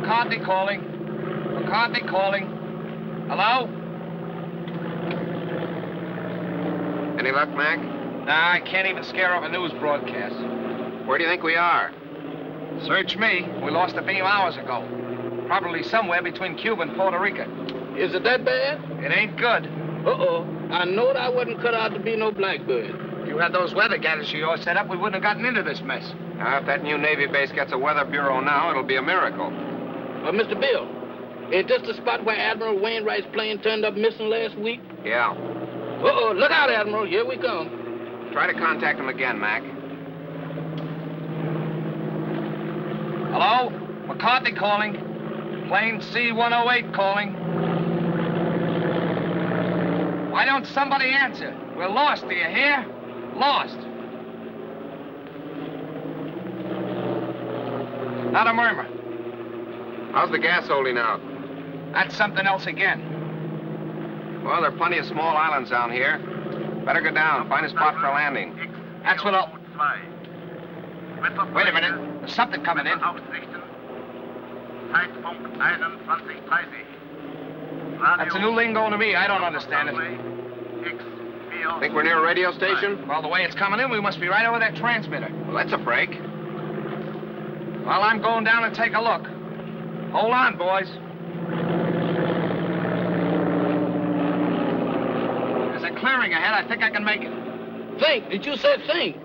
McCarthy calling. McCarthy calling. Hello? Any luck, Mac? Nah, I can't even scare up a news broadcast. Where do you think we are? Search me. We lost a beam hours ago. Probably somewhere between Cuba and Puerto Rico. Is it that bad? It ain't good. Uh-oh. I knowed I wasn't cut out to be no blackbird. If you had those weather gadgets of yours set up, we wouldn't have gotten into this mess. Now, if that new Navy base gets a weather bureau now, it'll be a miracle. Mr. Bill, is this the spot where Admiral Wainwright's plane turned up missing last week? Yeah. Uh-oh. Look out, Admiral. Here we come. Try to contact him again, Mac. Hello? McCarthy calling. Plane C-108 calling. Why don't somebody answer? We're lost, do you hear? Lost. Not a murmur. How's the gas holding out? That's something else again. Well, there are plenty of small islands down here. Better go down, find a spot for landing. That's what I'll... Wait a minute. There's something coming in. That's a new lingo to me. I don't understand it. Think we're near a radio station? Well, the way it's coming in, we must be right over that transmitter. Well, that's a break. Well, I'm going down and take a look. Hold on, boys. There's a clearing ahead. I think I can make it. Think. Did you say think?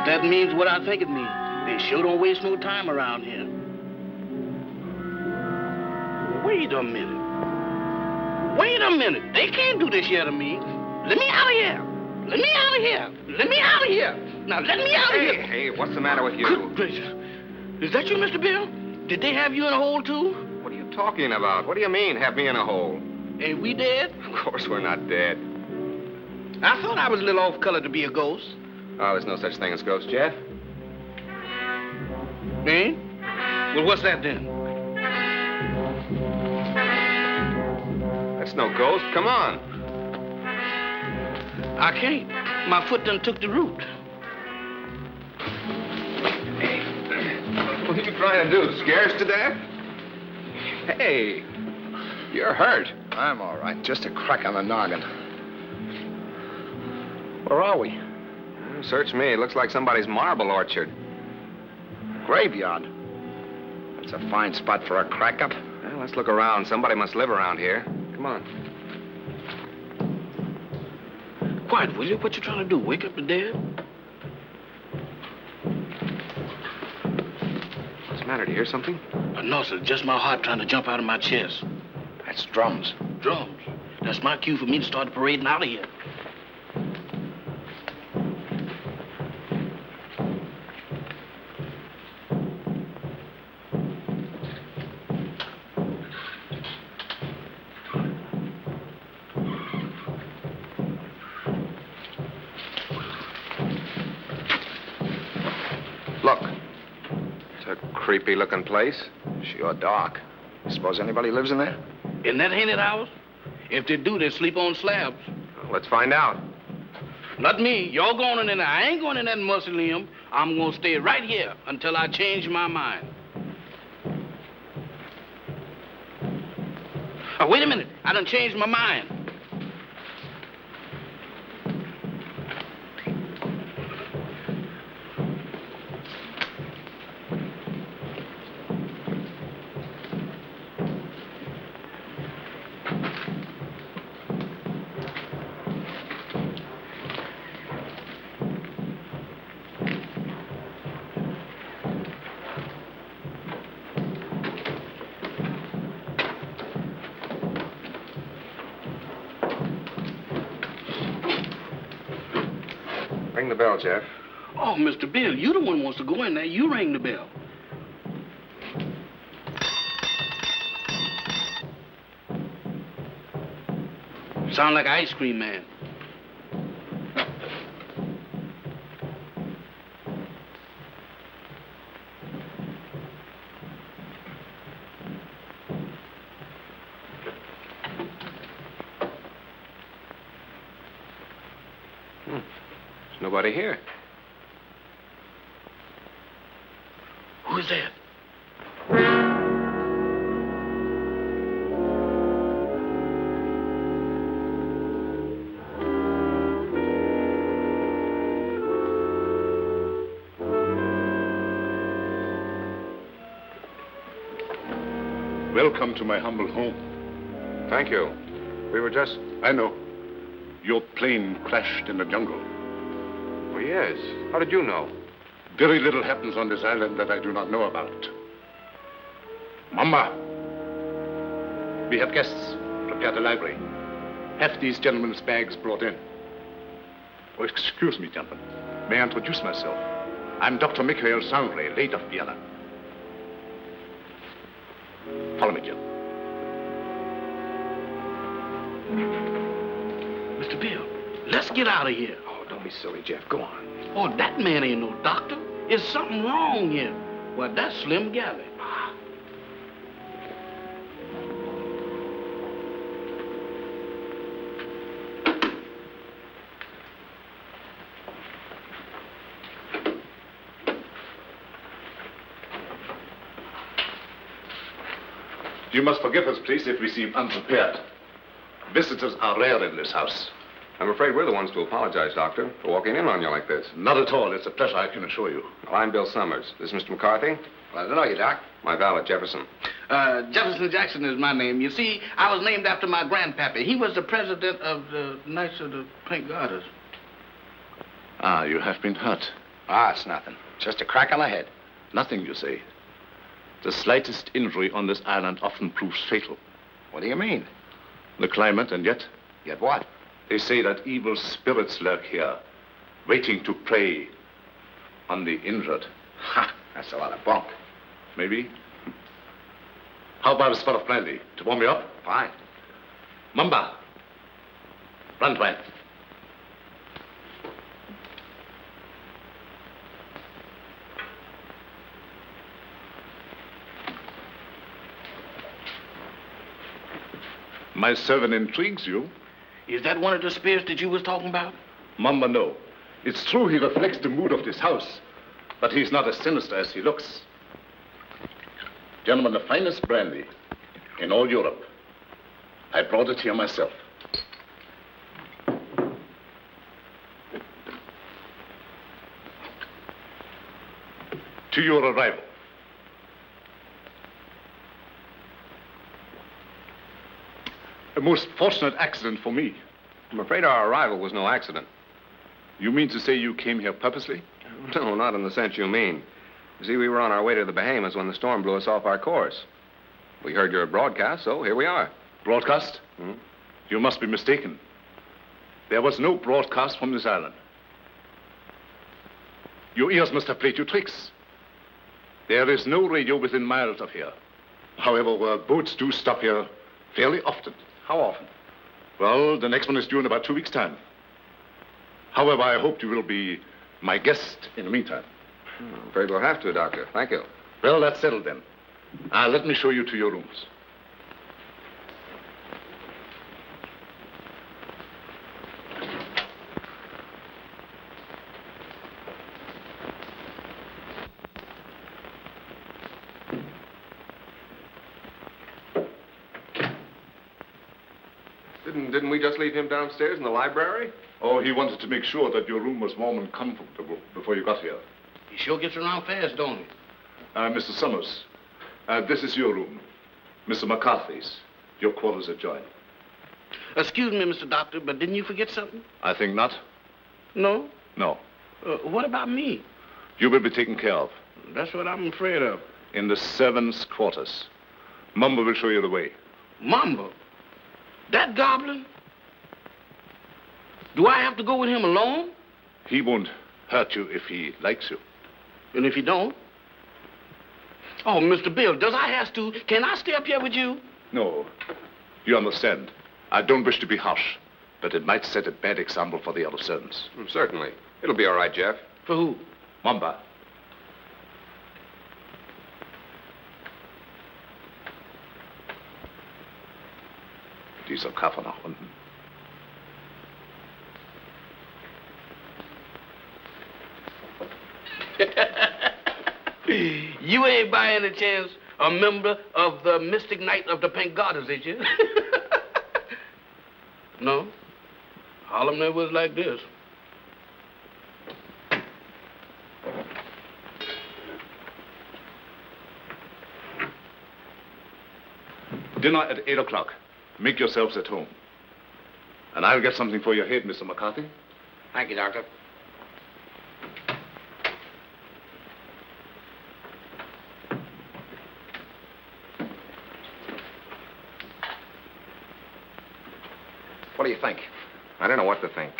That means what I think it means. They sure don't waste no time around here. Wait a minute. Wait a minute. They can't do this here to me. Let me out of here. Let me out of here. Let me out of here. Now, let me out of here. Hey, what's the matter with you? Good gracious. Is that you, Mr. Bill? Did they have you in a hole, too? What are you talking about? What do you mean, have me in a hole? Ain't we dead? Of course we're not dead. I thought I was a little off-color to be a ghost. Oh, there's no such thing as ghosts, Jeff. Eh? Well, what's that then? That's no ghost. Come on. I can't. My foot done took the root. Hey, what are you trying to do? Scare us to death? Hey, you're hurt. I'm all right. Just a crack on the noggin. Where are we? Search me. It looks like somebody's marble orchard. Graveyard. That's a fine spot for a crack-up. Well, let's look around. Somebody must live around here. Come on. Quiet, will you? What you trying to do? Wake up the dead? What's the matter? Do you hear something? No, sir. Just my heart trying to jump out of my chest. That's drums. Drums? That's my cue for me to start parading out of here. Creepy-looking place. Sure dark. Suppose anybody lives in there? In that haunted house? If they do, they sleep on slabs. Well, let's find out. Not me. You're going in there. I ain't going in that mausoleum. I'm going to stay right here until I change my mind. Oh, wait a minute. I done changed my mind. Ring the bell, Jeff. Oh, Mr. Bill, you the one who wants to go in there. You ring the bell. Sound like an ice cream man. There's nobody here. Who's that? Welcome to my humble home. Thank you. We were just... I know. Your plane crashed in the jungle. Oh, yes. How did you know? Very little happens on this island that I do not know about. Mama, we have guests. Prepare the library. Have these gentlemen's bags brought in. Oh, excuse me, gentlemen. May I introduce myself? I'm Dr. Michael Sanre, late of Vienna. Follow me, Jim. Mr. Bill, let's get out of here. Oh, don't be silly, Jeff. Go on. Oh, that man ain't no doctor. There's something wrong here. Well, that's Slim Galley. You must forgive us, please, if we seem unprepared. Visitors are rare in this house. I'm afraid we're the ones to apologize, Doctor, for walking in on you like this. Not at all. It's a pleasure, I can assure you. Well, I'm Bill Summers. This is Mr. McCarthy. Glad to know you, Doc. My valet, Jefferson. Jefferson Jackson is my name. You see, I was named after my grandpappy. He was the president of the Knights of the Pink Garters. Ah, you have been hurt. Ah, it's nothing. Just a crack on the head. Nothing, you say. The slightest injury on this island often proves fatal. What do you mean? The climate, and yet, Yet what? they say that evil spirits lurk here, waiting to prey on the injured. Ha! That's a lot of bunk. Maybe. How about a spot of brandy to warm you up? Fine. Mamba. Brandwein. My servant intrigues you. Is that one of the spirits that you was talking about? Mamba, no. It's true he reflects the mood of this house, but he's not as sinister as he looks. Gentlemen, the finest brandy in all Europe. I brought it here myself. To your arrival. A most fortunate accident for me. I'm afraid our arrival was no accident. You mean to say you came here purposely? No, not in the sense you mean. You see, we were on our way to the Bahamas when the storm blew us off our course. We heard your broadcast, so here we are. Broadcast? Hmm? You must be mistaken. There was no broadcast from this island. Your ears must have played you tricks. There is no radio within miles of here. However, boats do stop here fairly often. How often? Well, the next one is due in about 2 weeks' time. However, I hope you will be my guest in the meantime. I'm afraid we'll have to, Doctor. Thank you. Well, that's settled then. Let me show you to your rooms. Didn't we just leave him downstairs in the library? Oh, he wanted to make sure that your room was warm and comfortable before you got here. He sure gets around fast, don't he? Mr. Summers, this is your room. Mr. McCarthy's. Your quarters adjoin. Excuse me, Mr. Doctor, but didn't you forget something? I think not. No? No. What about me? You will be taken care of. That's what I'm afraid of. In the servants' quarters. Mumbo will show you the way. Mamba? That goblin? Do I have to go with him alone? He won't hurt you if he likes you. And if he don't? Oh, Mr. Bill, does I have to? Can I stay up here with you? No. You understand. I don't wish to be harsh, but it might set a bad example for the other servants. Certainly. It'll be all right, Jeff. For who? Mamba. Dieser Kaffer nach unten. You ain't by any chance a member of the Mystic Knight of the Pink Garters, ain't you? No? Harlem never was like this. Dinner at 8 o'clock. Make yourselves at home. And I'll get something for your head, Mr. McCarthy. Thank you, Doctor. What do you think? I don't know what to think.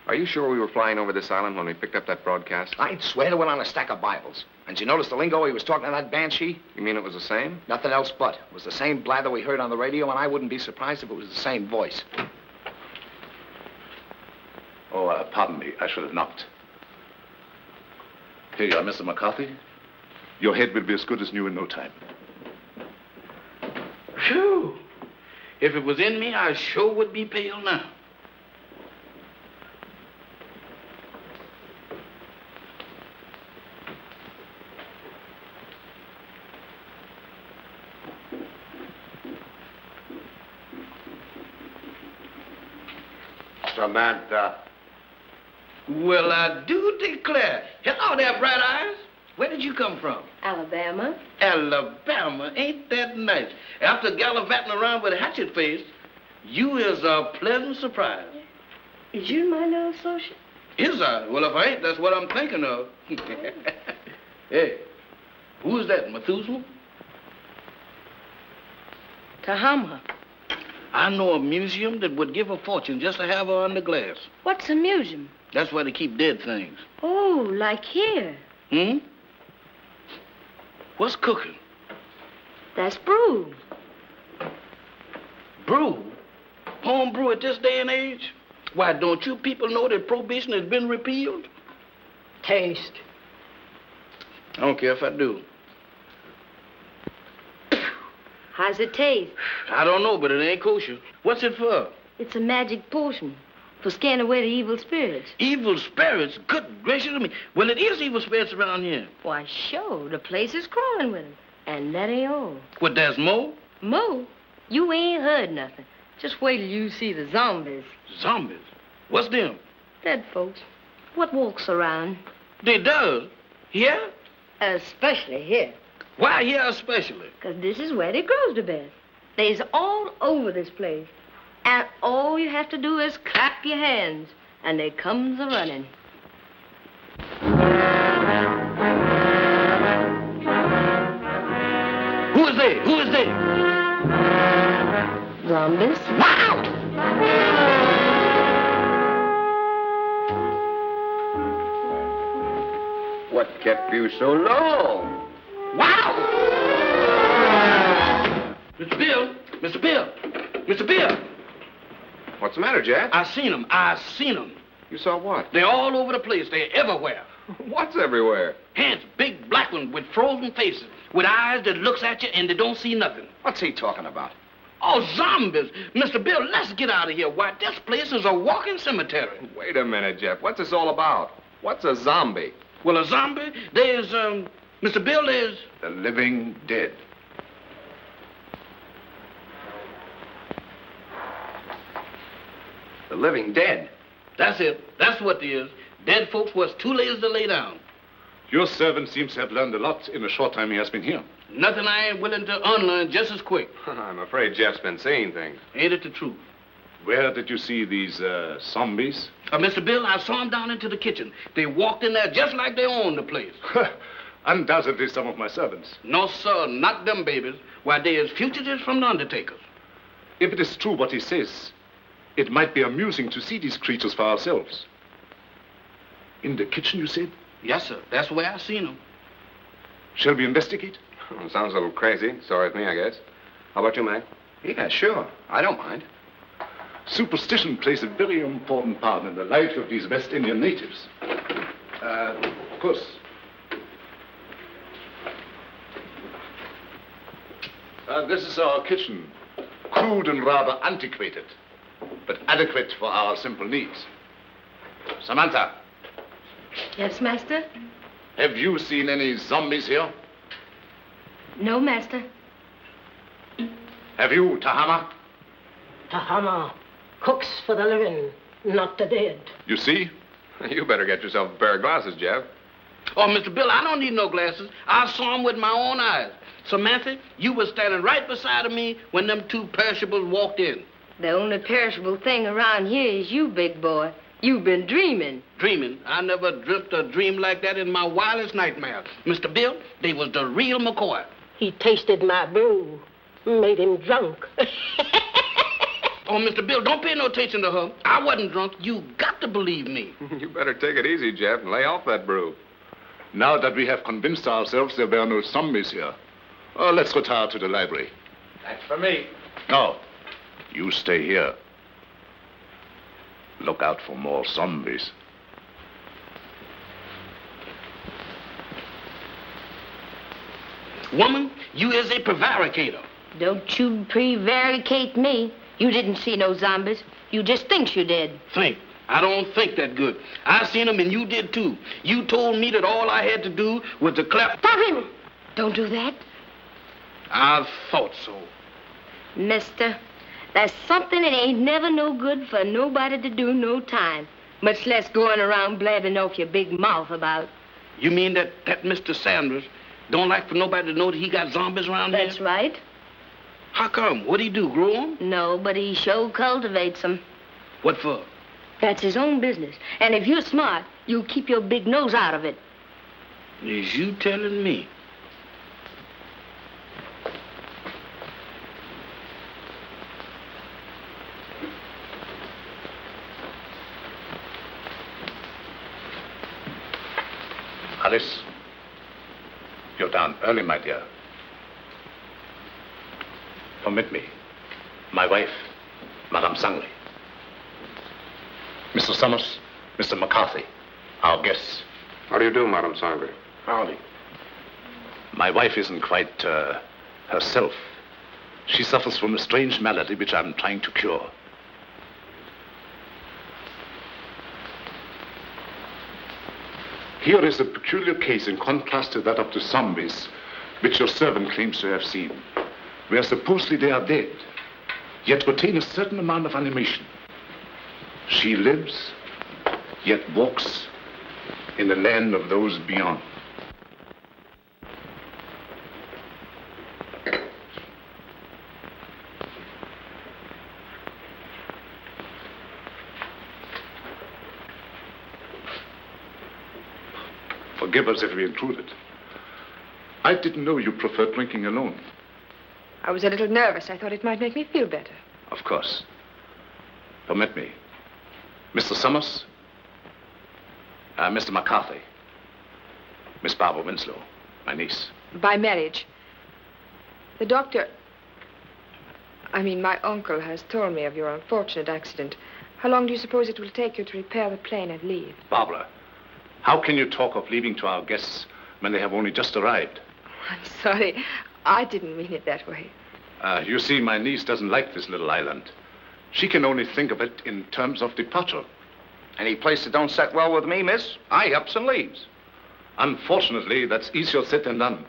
Are you sure we were flying over this island when we picked up that broadcast? I'd swear to it on a stack of Bibles. And you notice the lingo he was talking to that banshee? You mean it was the same? Nothing else but. It was the same blather we heard on the radio, and I wouldn't be surprised if it was the same voice. Oh, pardon me. I should have knocked. Here you are, Mr. McCarthy. Your head will be as good as new in no time. Phew. If it was in me, I sure would be pale now. Samantha. Well, I do declare. Hello there, Bright Eyes. Where did you come from? Alabama. Alabama. Ain't that nice? After gallivanting around with a hatchet face, you is a pleasant surprise. Is you my little associate? Is I? Well, if I ain't, that's what I'm thinking of. Hey, who is that, Methuselah? Tahama. I know a museum that would give a fortune just to have her under glass. What's a museum? That's where they keep dead things. Oh, like here. Hmm? What's cooking? That's brew. Brew? Home brew at this day and age? Why, don't you people know that prohibition has been repealed? Taste. I don't care if I do. How's it taste? I don't know, but it ain't kosher. What's it for? It's a magic potion for scaring away the evil spirits. Evil spirits? Good gracious of me. Well, it is evil spirits around here. Why, sure, the place is crawling with them. And that ain't all. What, there's more? Mo, you ain't heard nothing. Just wait till you see the zombies. Zombies? What's them? Dead folks. What walks around. They does? Here? Especially here. Why here especially? 'Cause this is where they grows the best. They's all over this place. And all you have to do is clap your hands, and they comes a-running. Who is they? Who is they? Zombies. Wow! What kept you so long? Wow! Mr. Bill! Mr. Bill! Mr. Bill! What's the matter, Jack? I seen them. I seen them. You saw what? They're all over the place. They're everywhere. What's everywhere? Hands, big black ones with frozen faces, with eyes that looks at you and they don't see nothing. What's he talking about? Oh, zombies. Mr. Bill, let's get out of here. Why, this place is a walking cemetery. Wait a minute, Jeff. What's this all about? What's a zombie? Well, a zombie, there's, Mr. Bill, there's... The living dead. The living dead. That's it. That's what it is. Dead folks was too lazy to lay down. Your servant seems to have learned a lot in the short time he has been here. Nothing I ain't willing to unlearn just as quick. I'm afraid Jeff's been seeing things. Ain't it the truth? Where did you see these, zombies? Mr. Bill, I saw them down into the kitchen. They walked in there just like they owned the place. Undoubtedly some of my servants. No, sir, not them babies. Why, they is fugitives from the undertakers. If it is true what he says, it might be amusing to see these creatures for ourselves. In the kitchen, you said? Yes, sir. That's where I seen him. Shall we investigate? Sounds a little crazy. Sorry with me, I guess. How about you, Mac? Yeah, sure. I don't mind. Superstition plays a very important part in the life of these West Indian natives. Of course. This is our kitchen. Crude and rather antiquated, but adequate for our simple needs. Samantha, Yes, master? have you seen any zombies here? No, master. Have you, Tahama? Tahama cooks for the living, not the dead. You see? You better get yourself a pair of glasses, Jeff. Oh, Mr. Bill, I don't need no glasses. I saw him with my own eyes. Samantha, you was standing right beside of me when them two perishables walked in. The only perishable thing around here is you, big boy. You've been dreaming. Dreaming? I never dreamt a dream like that in my wildest nightmare. Mr. Bill, they was the real McCoy. He tasted my brew, made him drunk. Oh, Mr. Bill, don't pay no attention to her. I wasn't drunk. You got to believe me. You better take it easy, Jeff, and lay off that brew. Now that we have convinced ourselves there were no zombies here, let's retire to the library. That's for me. No, you stay here. Look out for more zombies. Woman, you is a prevaricator. Don't you prevaricate me. You didn't see no zombies. You just thinks you did. Think. I don't think that good. I seen them and you did too. You told me that all I had to do was to clap. Stop him! Don't do that. I thought so. Mister, there's something that ain't never no good for nobody to do no time. Much less going around blabbing off your big mouth about. You mean that Mr. Sanders don't like for nobody to know that he got zombies around here? That's right. How come? What'd he do, grow 'em? No, but he sure cultivates them. What for? That's his own business. And if you're smart, you'll keep your big nose out of it. Is you telling me? Alice, you're down early, my dear. Permit me. My wife, Madame Sangley. Mr. Summers, Mr. McCarthy, our guests. How do you do, Madame Sangley? Howdy. My wife isn't quite herself. She suffers from a strange malady which I'm trying to cure. Here is a peculiar case in contrast to that of the zombies, which your servant claims to have seen, where supposedly they are dead, yet retain a certain amount of animation. She lives, yet walks in the land of those beyond. Forgive us if we intruded. I didn't know you preferred drinking alone. I was a little nervous. I thought it might make me feel better. Of course. Permit me. Mr. Summers, Mr. McCarthy, Miss Barbara Winslow, my niece. By marriage. The doctor... my uncle has told me of your unfortunate accident. How long do you suppose it will take you to repair the plane and leave? Barbara, how can you talk of leaving to our guests when they have only just arrived? I'm sorry. I didn't mean it that way. You see, my niece doesn't like this little island. She can only think of it in terms of departure. Any place that don't set well with me, miss, I ups and leaves. Unfortunately, that's easier said than done.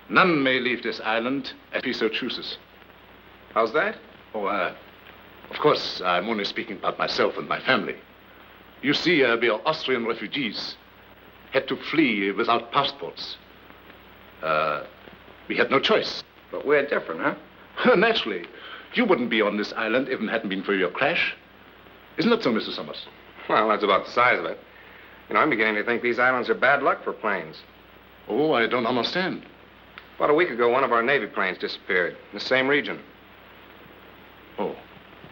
None may leave this island if he so chooses. How's that? Oh, of course, I'm only speaking about myself and my family. You see, we are Austrian refugees. Had to flee without passports. We had no choice. But we're different, huh? Naturally. You wouldn't be on this island if it hadn't been for your crash. Isn't that so, Mr. Summers? Well, that's about the size of it. I'm beginning to think these islands are bad luck for planes. Oh, I don't understand. About a week ago, one of our Navy planes disappeared in the same region. Oh,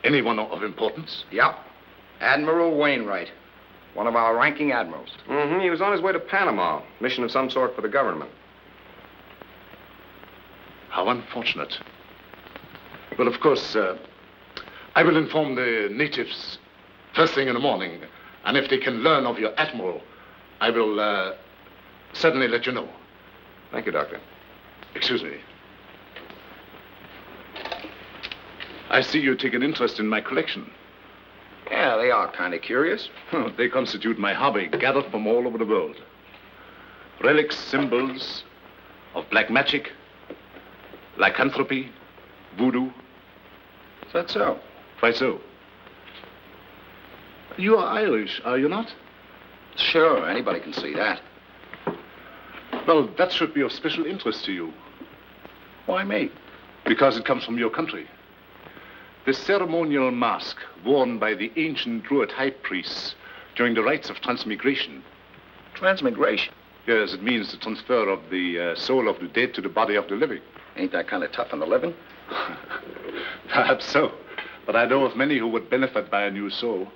anyone of importance? Yep. Admiral Wainwright. One of our ranking admirals. Mm-hmm. He was on his way to Panama. Mission of some sort for the government. How unfortunate. Well, of course, I will inform the natives first thing in the morning. And if they can learn of your admiral, I will certainly let you know. Thank you, Doctor. Excuse me. I see you take an interest in my collection. Yeah, they are kind of curious. They constitute my hobby, gathered from all over the world. Relics, symbols of black magic, lycanthropy, voodoo. Is that so? Quite so. You are Irish, are you not? Sure, anybody can see that. Well, that should be of special interest to you. Why me? Because it comes from your country. The ceremonial mask worn by the ancient Druid high priests during the rites of transmigration. Transmigration? Yes, it means the transfer of the soul of the dead to the body of the living. Ain't that kind of tough on the living? Perhaps so. But I know of many who would benefit by a new soul.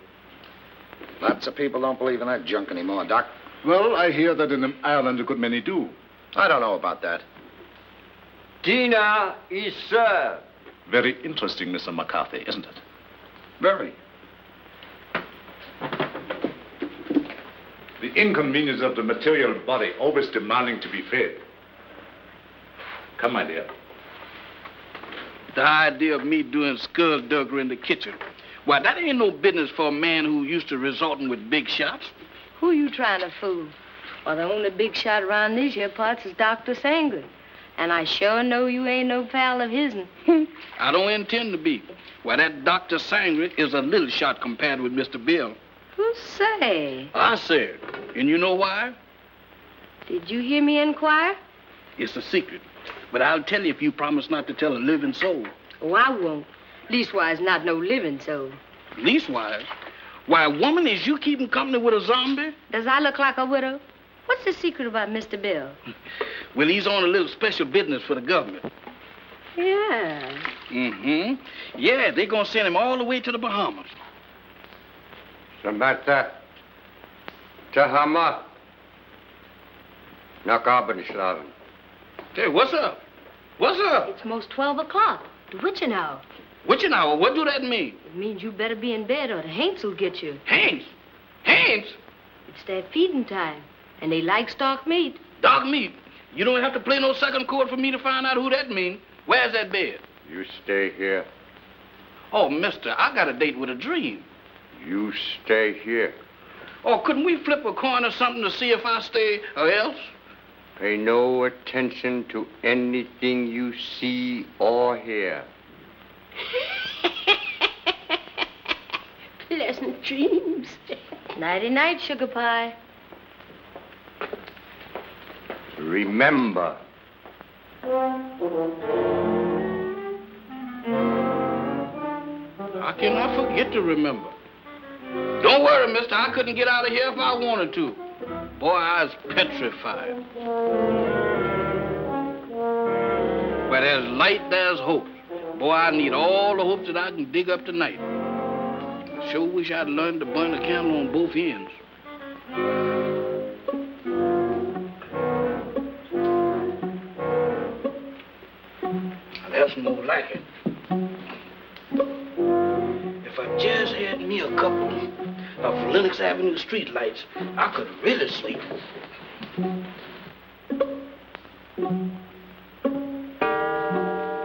Lots of people don't believe in that junk anymore, Doc. Well, I hear that in Ireland a good many do. I don't know about that. Dinner is served. Very interesting, Mr. McCarthy, isn't it? Very. The inconvenience of the material body always demanding to be fed. Come, my dear. The idea of me doing skullduggery in the kitchen. Why, that ain't no business for a man who used to resorting with big shots. Who you trying to fool? Well, the only big shot around these here parts is Dr. Sangren. And I sure know you ain't no pal of his'n. I don't intend to be. Why, that Dr. Sangren is a little shot compared with Mr. Bill. Who say? I said. And you know why? Did you hear me inquire? It's a secret. But I'll tell you if you promise not to tell a living soul. Oh, I won't. Leastwise, not no living soul. Leastwise? Why, woman, is you keeping company with a zombie? Does I look like a widow? What's the secret about Mr. Bill? Well, he's on a little special business for the government. Yeah. Mm-hmm. Yeah, they're gonna send him all the way to the Bahamas. Samantha. Tahama. Nakabanislaven. Hey, what's up? What's up? It's most 12 o'clock. The witching hour. Witching hour? What do that mean? It means you better be in bed or the Haints will get you. Haints? Haints? It's their feeding time, and they like stock meat. Dog meat? You don't have to play no second chord for me to find out who that means. Where's that bed? You stay here. Oh, mister, I got a date with a dream. You stay here. Oh, couldn't we flip a coin or something to see if I stay or else? Pay no attention to anything you see or hear. Pleasant dreams. Nighty-night, sugar pie. Remember. How can I forget to remember? Don't worry, mister. I couldn't get out of here if I wanted to. Boy, I was petrified. Where there's light, there's hope. Boy, I need all the hopes that I can dig up tonight. I sure wish I'd learned to burn a candle on both ends. That's more like it. If I just had me a couple of Lenox Avenue streetlights, I could really sleep.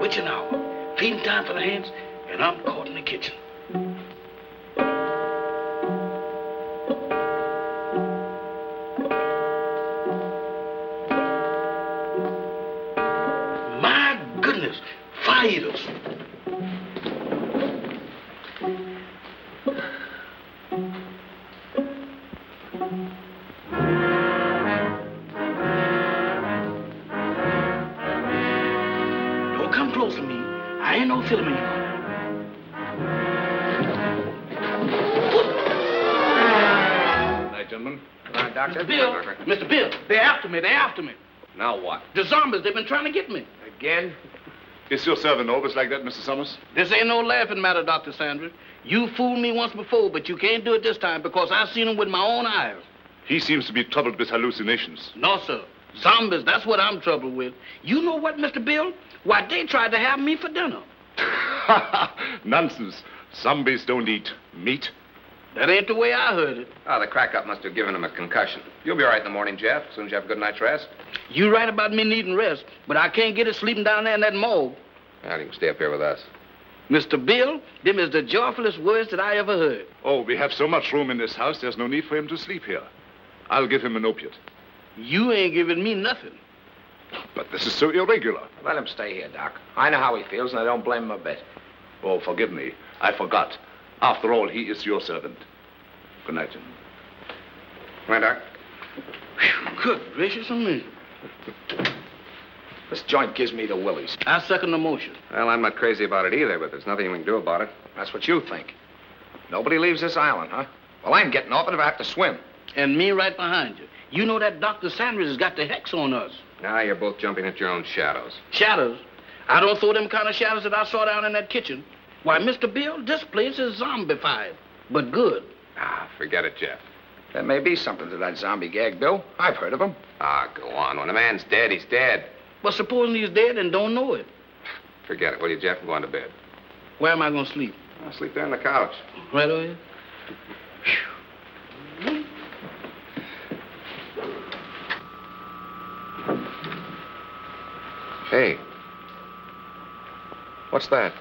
Witching hour, feeding time for the hands, and I'm caught in the kitchen. My goodness, fire eaters. Don't come close to me. I ain't no filming you. Night, gentlemen. Doctor. Mr. Bill, Mr. Bill, they're after me, they're after me. Now what? The zombies, they've been trying to get me. Again? Is your servant always like that, Mr. Summers? This ain't no laughing matter, Dr. Sanders. You fooled me once before, but you can't do it this time because I've seen him with my own eyes. He seems to be troubled with hallucinations. No, sir. Zombies, that's what I'm troubled with. You know what, Mr. Bill? Why, they tried to have me for dinner. Nonsense. Zombies don't eat meat. That ain't the way I heard it. Oh, the crack-up must have given him a concussion. You'll be all right in the morning, Jeff, as soon as you have a good night's rest. You right about me needing rest, but I can't get it sleeping down there in that morgue. Well, you can stay up here with us. Mr. Bill, them is the joyfulest words that I ever heard. Oh, we have so much room in this house, there's no need for him to sleep here. I'll give him an opiate. You ain't giving me nothing. But this is so irregular. Let him stay here, Doc. I know how he feels, and I don't blame him a bit. Oh, forgive me. I forgot. After all, he is your servant. Good night, gentlemen. Come on, Doc. Whew, good gracious of me. This joint gives me the willies. I second the motion. Well, I'm not crazy about it either, but there's nothing we can do about it. That's what you think. Nobody leaves this island, huh? Well, I'm getting off it if I have to swim. And me right behind you. You know that Dr. Sanders has got the hex on us. Now you're both jumping at your own shadows. Shadows? I don't throw them kind of shadows that I saw down in that kitchen. Why, Mr. Bill, this place is zombified, but good. Ah, forget it, Jeff. There may be something to that zombie gag, Bill. I've heard of them. Ah, go on. When a man's dead, he's dead. But supposing he's dead and don't know it. Forget it, will you, Jeff? I'm going to bed. Where am I going to sleep? I'll sleep there on the couch. Right over here? Hey. What's that?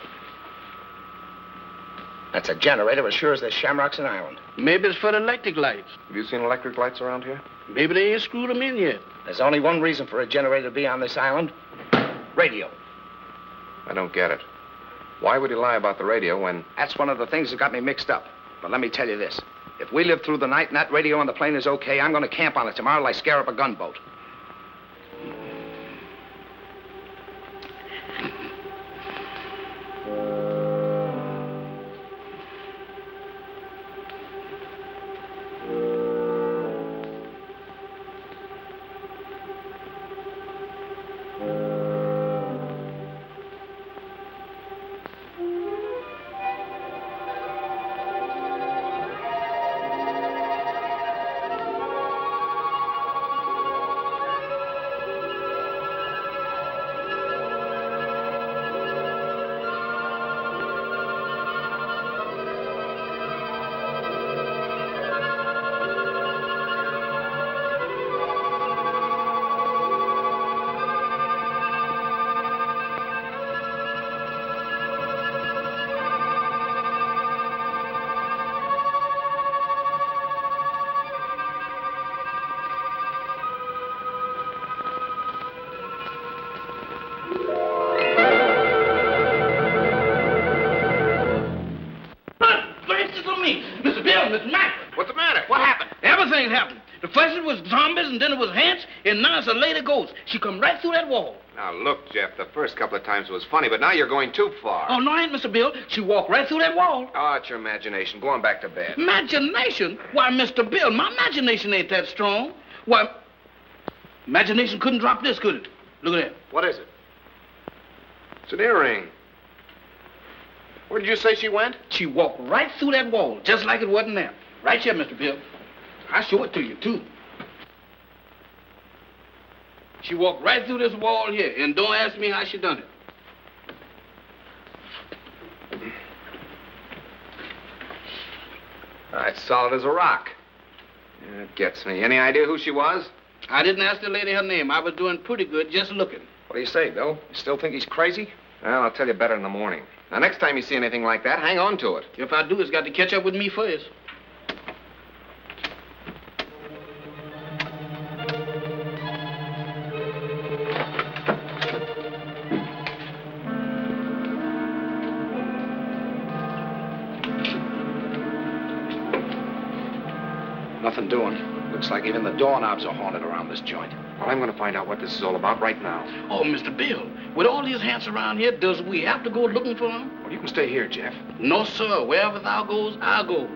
That's a generator as sure as there's shamrocks in Ireland. Maybe it's for the electric lights. Have you seen electric lights around here? Maybe they ain't screwed them in yet. There's only one reason for a generator to be on this island. Radio. I don't get it. Why would he lie about the radio when... That's one of the things that got me mixed up. But let me tell you this. If we live through the night and that radio on the plane is okay, I'm going to camp on it tomorrow like scare up a gunboat. And then it was ants, and now it's a lady ghost. She come right through that wall. Now, look, Jeff, the first couple of times was funny, but now you're going too far. Oh, no, I ain't, Mr. Bill. She walked right through that wall. Oh, it's your imagination. Go on back to bed. Imagination? Why, Mr. Bill, my imagination ain't that strong. Why, imagination couldn't drop this, could it? Look at that. What is it? It's an earring. Where did you say she went? She walked right through that wall, just like it wasn't there. Right here, Mr. Bill. I'll show it to you, too. She walked right through this wall here, and don't ask me how she done it. It's solid as a rock. Yeah, it gets me. Any idea who she was? I didn't ask the lady her name. I was doing pretty good just looking. What do you say, Bill? You still think he's crazy? Well, I'll tell you better in the morning. Now, next time you see anything like that, hang on to it. If I do, it's got to catch up with me first. Nothing doing. Looks like even the doorknobs are haunted around this joint. Well, I'm going to find out what this is all about right now. Oh, Mr. Bill, with all these hands around here, does we have to go looking for them? Well, you can stay here, Jeff. No, sir. Wherever thou goes, I'll go.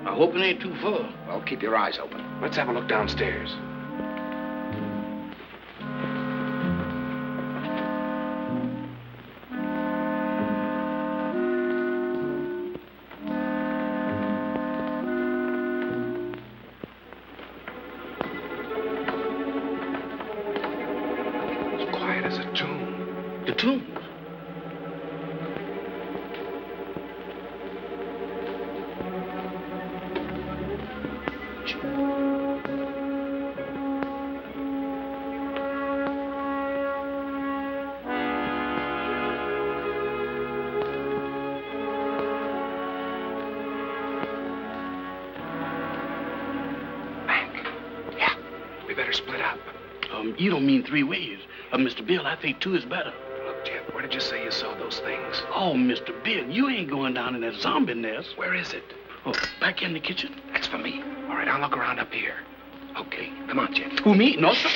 I hope it ain't too far. Well, keep your eyes open. Let's have a look downstairs. The tombs. We better split up. You don't mean 3 ways. Mr. Bill, I think 2 is better. Look, Jeff, where did you say you saw those things? Oh, Mr. Bill, you ain't going down in that zombie nest. Where is it? Oh, back in the kitchen. That's for me. All right, I'll look around up here. Okay, come on, Jeff. Who, me? No, sir.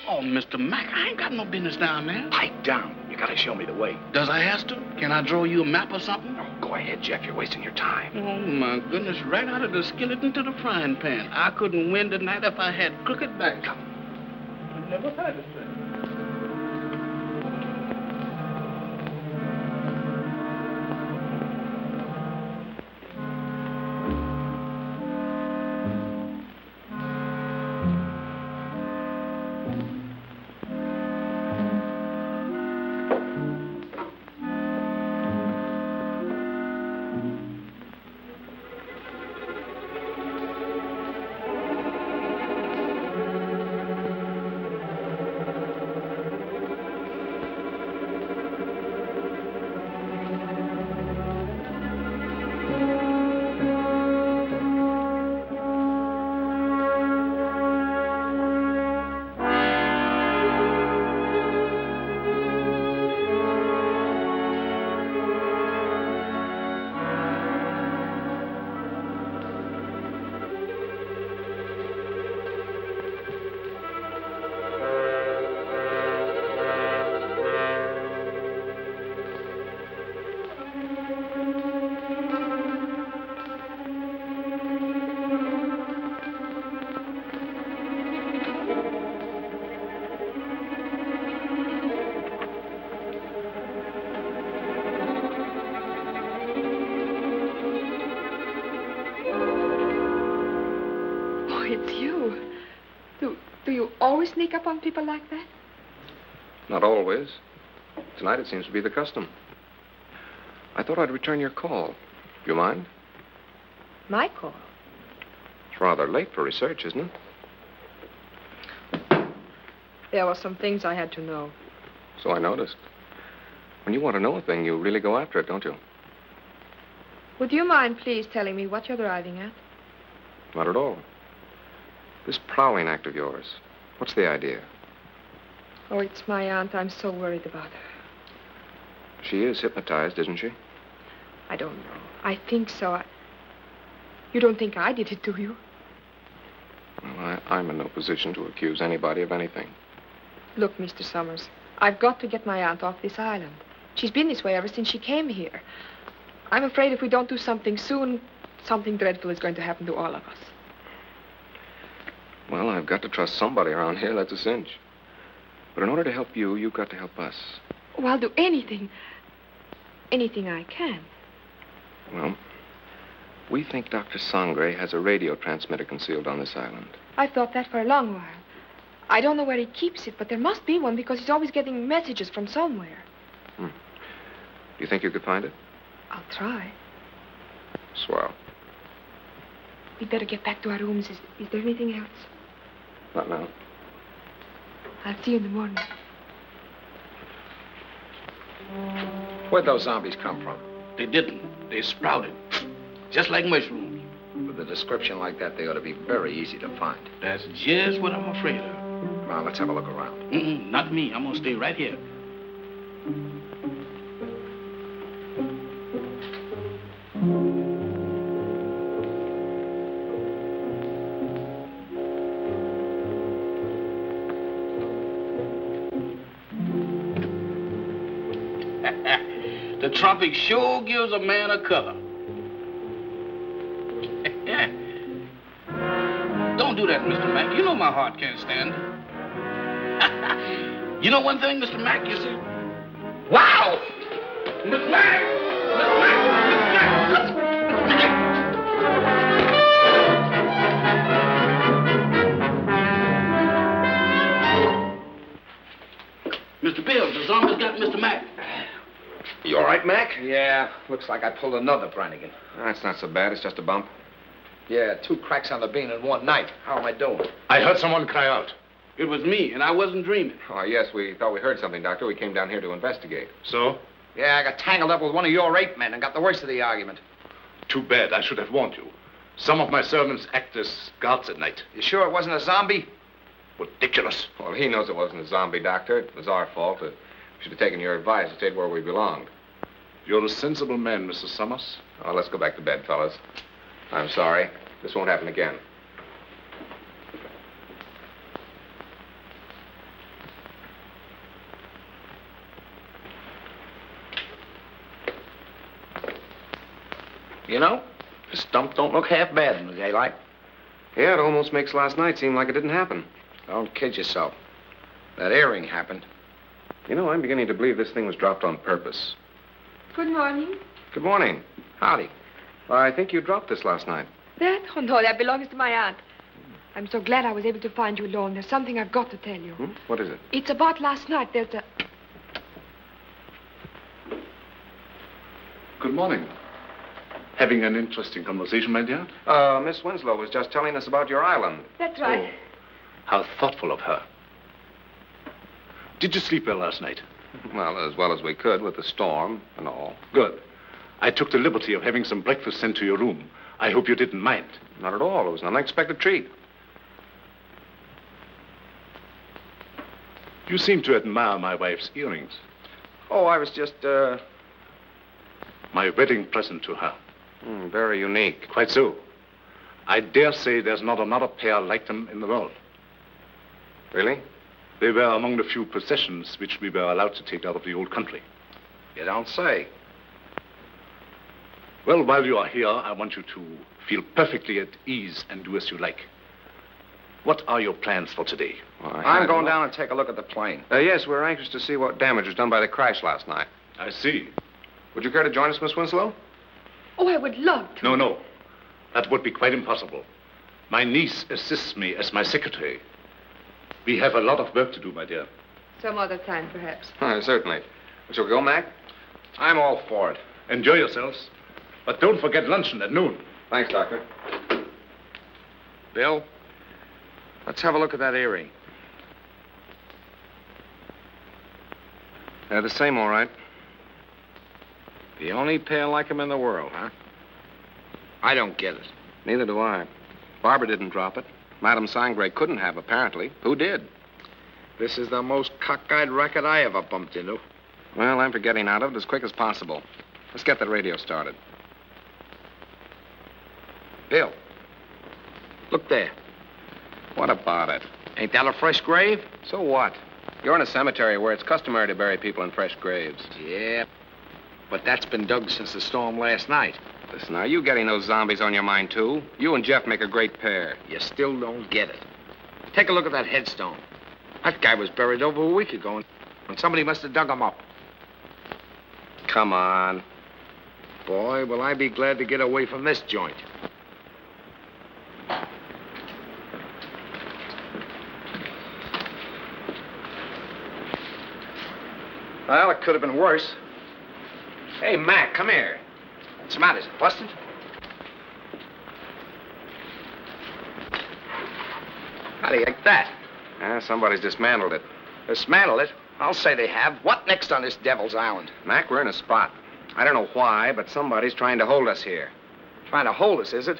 Oh, Mr. Mac, I ain't got no business down there. Pipe down. You gotta show me the way. Does I have to? Can I draw you a map or something? Oh, go ahead, Jeff. You're wasting your time. Oh, my goodness. Right out of the skillet into the frying pan. I couldn't win tonight if I had crooked back. Come. I never had it, sir. Do you always sneak up on people like that? Not always. Tonight it seems to be the custom. I thought I'd return your call. Do you mind? My call? It's rather late for research, isn't it? There were some things I had to know. So I noticed. When you want to know a thing, you really go after it, don't you? Would you mind, please, telling me what you're driving at? Not at all. This prowling act of yours, what's the idea? Oh, it's my aunt. I'm so worried about her. She is hypnotized, isn't she? I don't know. I think so. You don't think I did it, do you? Well, I'm in no position to accuse anybody of anything. Look, Mr. Summers, I've got to get my aunt off this island. She's been this way ever since she came here. I'm afraid if we don't do something soon, something dreadful is going to happen to all of us. Well, I've got to trust somebody around here, that's a cinch. But in order to help you, you've got to help us. Oh, I'll do anything. Anything I can. Well, we think Dr. Sangre has a radio transmitter concealed on this island. I've thought that for a long while. I don't know where he keeps it, but there must be one because he's always getting messages from somewhere. Do you think you could find it? I'll try. Swell. We'd better get back to our rooms. Is there anything else? Not now. I'll see you in the morning. Where'd those zombies come from? They didn't. They sprouted. Just like mushrooms. With a description like that, they ought to be very easy to find. That's just what I'm afraid of. Now, let's have a look around. Not me. I'm going to stay right here. The tropic sure gives a man a color. Don't do that, Mr. Mack. You know my heart can't stand it. You know one thing, Mr. Mack, you see? Wow! Mr. Mack! Mr. Mack! Mr. Mack! Mr. Bill, the almost got Mr. Mack. You all right, Mac? Yeah, looks like I pulled another Brannigan. That's not so bad. It's just a bump. Yeah, 2 cracks on the bean in one night. How am I doing? I heard someone cry out. It was me, and I wasn't dreaming. Oh, yes, we thought we heard something, Doctor. We came down here to investigate. So? Yeah, I got tangled up with one of your 8 men and got the worst of the argument. Too bad. I should have warned you. Some of my servants act as guards at night. You sure it wasn't a zombie? Ridiculous. Well, he knows it wasn't a zombie, Doctor. It was our fault. We should have taken your advice and stayed where we belonged. You're a sensible man, Mr. Summers. Oh, let's go back to bed, fellas. I'm sorry. This won't happen again. You know, this dump don't look half bad in the daylight. Yeah, it almost makes last night seem like it didn't happen. Don't kid yourself. That earring happened. You know, I'm beginning to believe this thing was dropped on purpose. Good morning. Good morning. Howdy. I think you dropped this last night. That? Oh, no, that belongs to my aunt. I'm so glad I was able to find you alone. There's something I've got to tell you. What is it? It's about last night. There's a... Good morning. Having an interesting conversation, my dear? Miss Winslow was just telling us about your island. That's right. How thoughtful of her. Did you sleep well last night? Well as we could with the storm and all. Good. I took the liberty of having some breakfast sent to your room. I hope you didn't mind. Not at all. It was an unexpected treat. You seem to admire my wife's earrings. Oh, I was just, My wedding present to her. Very unique. Quite so. I dare say there's not another pair like them in the world. Really? They were among the few possessions which we were allowed to take out of the old country. You don't say. Well, while you are here, I want you to feel perfectly at ease and do as you like. What are your plans for today? I'm going down and take a look at the plane. Yes, we're anxious to see what damage was done by the crash last night. I see. Would you care to join us, Miss Winslow? Oh, I would love to. No. That would be quite impossible. My niece assists me as my secretary. We have a lot of work to do, my dear. Some other time, perhaps. Certainly. Shall we go, Mac? I'm all for it. Enjoy yourselves. But don't forget luncheon at noon. Thanks, Doctor. Bill, let's have a look at that earring. The same, all right. The only pair like him in the world, huh? I don't get it. Neither do I. Barbara didn't drop it. Madame Sangre couldn't have, apparently. Who did? This is the most cockeyed racket I ever bumped into. Well, I'm for getting out of it as quick as possible. Let's get the radio started. Bill, look there. What about it? Ain't that a fresh grave? So what? You're in a cemetery where it's customary to bury people in fresh graves. Yeah, but that's been dug since the storm last night. Listen, are you getting those zombies on your mind, too? You and Jeff make a great pair. You still don't get it. Take a look at that headstone. That guy was buried over a week ago, and somebody must have dug him up. Come on. Boy, will I be glad to get away from this joint. Well, it could have been worse. Hey, Mac, come here. What's the matter? Is it busted? How do you like that? Somebody's dismantled it. Dismantled it? I'll say they have. What next on this devil's island? Mac, we're in a spot. I don't know why, but somebody's trying to hold us here. Trying to hold us, is it?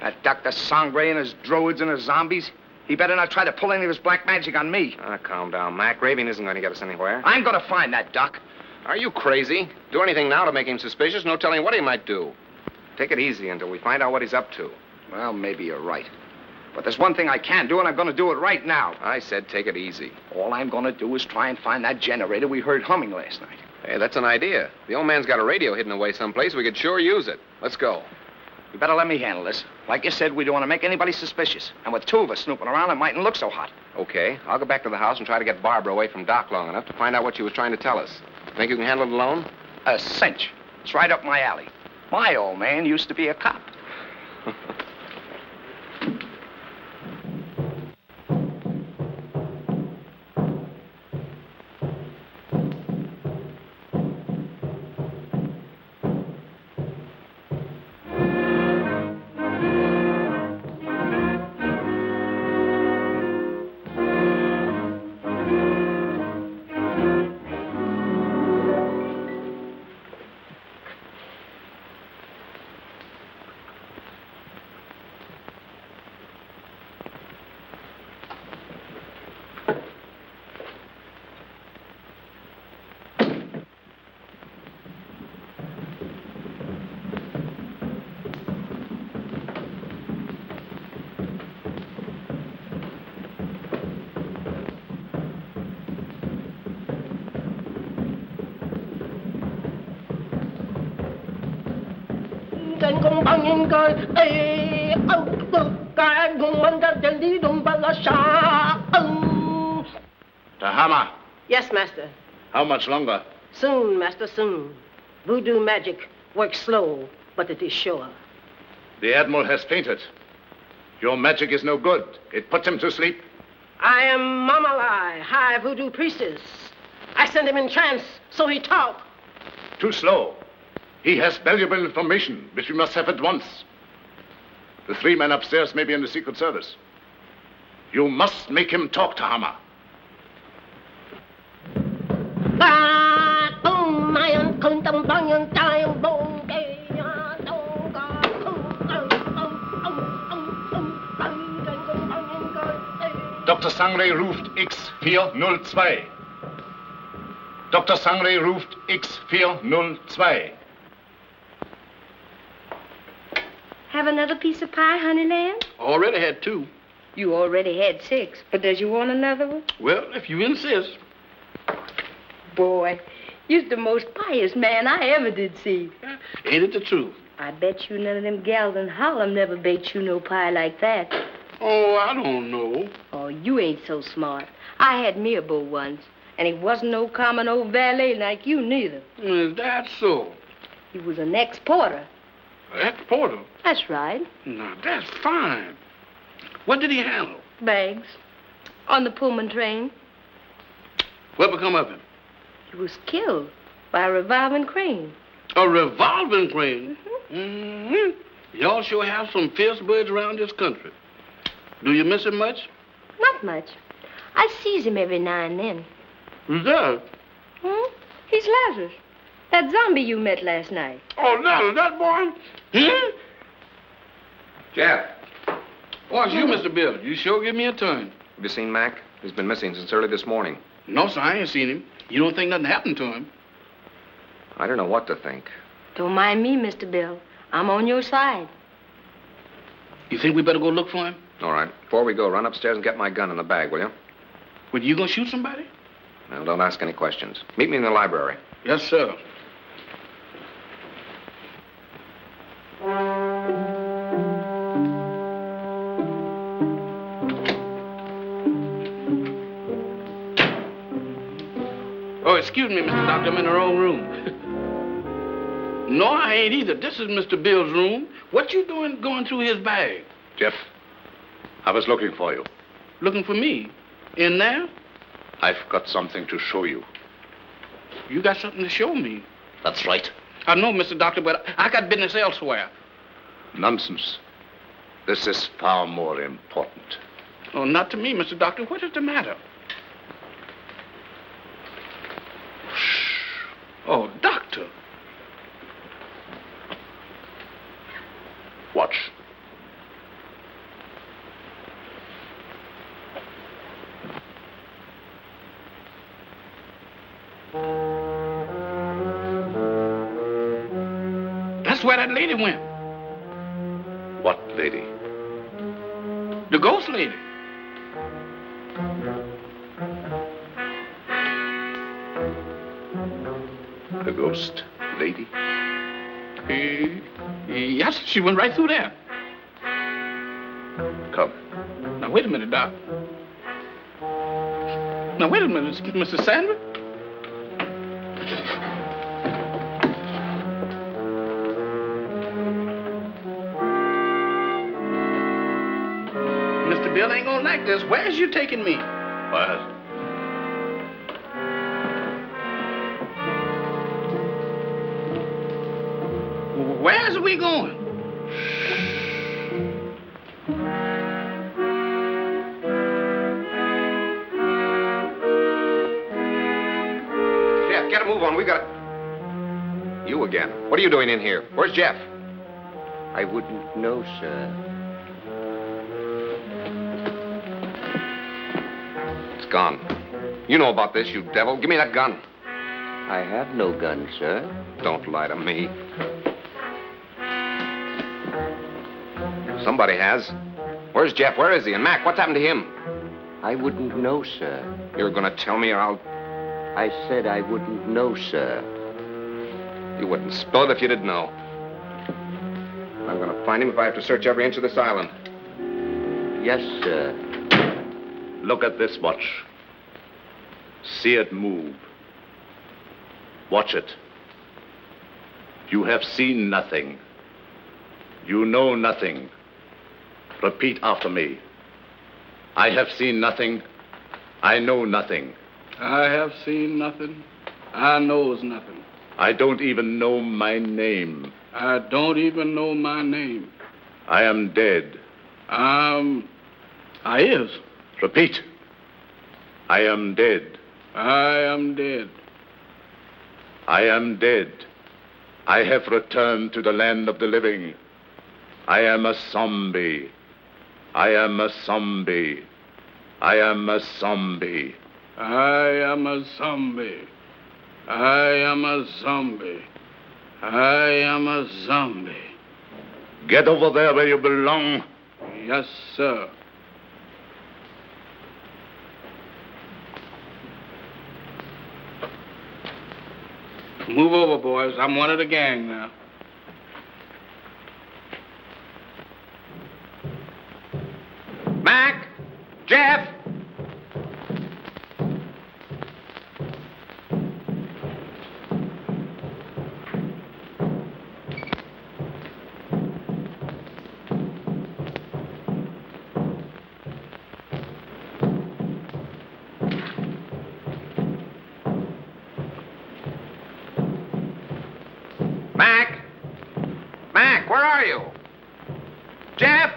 That Dr. Sangre and his druids and his zombies? He better not try to pull any of his black magic on me. Calm down, Mac. Raving isn't going to get us anywhere. I'm going to find that Doc. Are you crazy? Do anything now to make him suspicious, no telling what he might do. Take it easy until we find out what he's up to. Well, maybe you're right. But there's one thing I can do, and I'm going to do it right now. I said take it easy. All I'm going to do is try and find that generator we heard humming last night. Hey, that's an idea. The old man's got a radio hidden away someplace. We could sure use it. Let's go. You better let me handle this. Like you said, we don't want to make anybody suspicious. And with 2 of us snooping around, it mightn't look so hot. Okay. I'll go back to the house and try to get Barbara away from Doc long enough to find out what she was trying to tell us. Think you can handle it alone? A cinch. It's right up my alley. My old man used to be a cop. Tahama, Yes, master. how much longer? Soon, master, soon. Voodoo magic works slow, but it is sure. The Admiral has fainted. Your magic is no good. It put him to sleep. I am Mamalai, high voodoo priestess. I send him in trance, so he talk. Too slow. He has valuable information, which we must have at once. The 3 men upstairs may be in the Secret Service. You must make him talk, Tahama. Dr. Sangre ruft X402. Dr. Sangre ruft X402. Have another piece of pie, Honeyland? Already had 2. You already had 6, but does you want another one? Well, if you insist. Boy, you're the most pious man I ever did see. Ain't it the truth? I bet you none of them gals in Harlem never baked you no pie like that. Oh, I don't know. Oh, you ain't so smart. I had me a beau once, and he wasn't no common old valet like you neither. Is that so? He was an ex-porter. Ex-porter? That's right. Now, that's fine. What did he handle? Bags. On the Pullman train. What become of him? He was killed by a revolving crane. A revolving crane? Mm-hmm. Y'all sure have some fierce birds around this country. Do you miss him much? Not much. I sees him every now and then. Who's that? He's Lazarus. That zombie you met last night. Oh, Lazarus, that boy? Jeff, Oh, it's you, Mr. Bill. You sure give me a turn. have you seen Mac? He's been missing since early this morning. No, sir, I ain't seen him. You don't think nothing happened to him? I don't know what to think. Don't mind me, Mr. Bill. I'm on your side. You think we better go look for him? All right. Before we go, run upstairs and get my gun in the bag, will you? Well, you gonna shoot somebody? Well, don't ask any questions. Meet me in the library. Yes, sir. Oh, excuse me, Mr. Doctor. I'm in the wrong room. No, I ain't either. This is Mr. Bill's room. What you doing going through his bag? Jeff, I was looking for you. Looking for me? In there? I've got something to show you. You got something to show me. That's right. I know, Mr. Doctor, but I got business elsewhere. Nonsense. This is far more important. Oh, not to me, Mr. Doctor. What is the matter? Oh, Doctor. Watch. That's where that lady went. What lady? The ghost lady. The ghost lady? Yes, she went right through there. Come. Now, wait a minute, Doc. Now, wait a minute, Mr. Sandra. Mr. Bill ain't gonna like this. Where's you taking me? Well, Where's we going? Jeff, get a move on. We got You again. What are you doing in here? Where's Jeff? I wouldn't know, sir. It's gone. You know about this, you devil. Give me that gun. I have no gun, sir. Don't lie to me. Somebody has. Where's Jeff? Where is he? And Mac, what's happened to him? I wouldn't know, sir. You're gonna tell me or I'll... I said I wouldn't know, sir. You wouldn't spill it if you didn't know. I'm going to find him if I have to search every inch of this island. Yes, sir. Look at this watch. See it move. Watch it. You have seen nothing. You know nothing. Repeat after me. I have seen nothing. I know nothing. I have seen nothing. I knows nothing. I don't even know my name. I don't even know my name. I am dead. I is. Repeat. I am dead. I am dead. I am dead. I have returned to the land of the living. I am a zombie. I am a zombie. I am a zombie. I am a zombie. I am a zombie. I am a zombie. Get over there where you belong. Yes, sir. Move over, boys. I'm one of the gang now. Mac! Jeff! Mac! Mac, where are you? Jeff!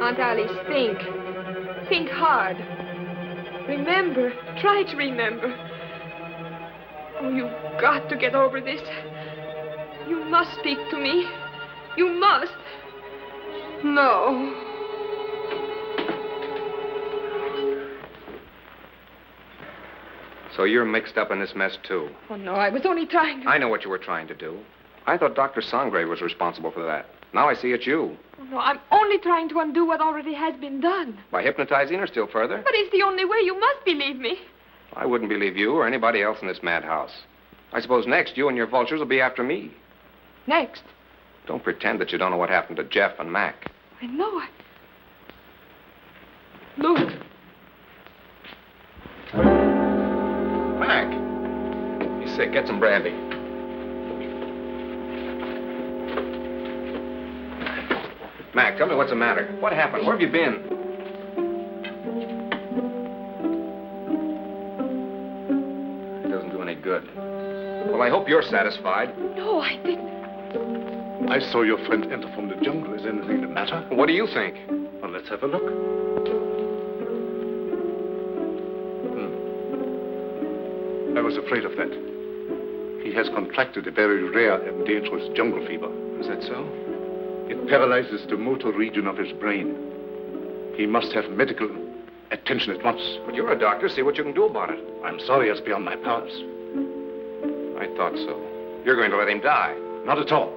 Aunt Alice, think. Think hard. Remember. Try to remember. Oh, you've got to get over this. You must speak to me. You must. No. So you're mixed up in this mess, too. Oh, no, I was only trying to... I know what you were trying to do. I thought Dr. Sangre was responsible for that. Now I see it's you. Oh, no, I'm only trying to undo what already has been done. By hypnotizing her still further? But it's the only way. You must believe me. I wouldn't believe you or anybody else in this madhouse. I suppose next you and your vultures will be after me. Next? Don't pretend that you don't know what happened to Jeff and Mac. I know it. Look. Mac. He's sick. Get some brandy. Mac, tell me what's the matter. What happened? Where have you been? It doesn't do any good. Well, I hope you're satisfied. No, I didn't. I saw your friend enter from the jungle. Is anything the matter? What do you think? Well, let's have a look. I was afraid of that. He has contracted a very rare and dangerous jungle fever. Is that so? It paralyzes the motor region of his brain. He must have medical attention at once. But you're a doctor. See what you can do about it. I'm sorry, it's beyond my powers. I thought so. You're going to let him die. Not at all.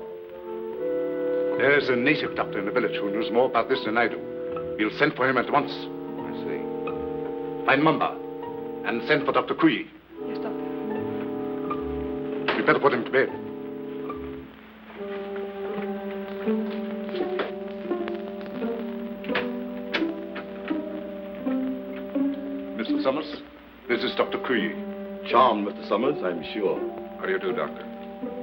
There's a native doctor in the village who knows more about this than I do. We'll send for him at once. I see. Find Mamba and send for Dr. Kui. Yes, Doctor. We'd better put him to bed. Mr. Summers, this is Dr. Kui. Charmed, Mr. Summers, I'm sure. How do you do, Doctor?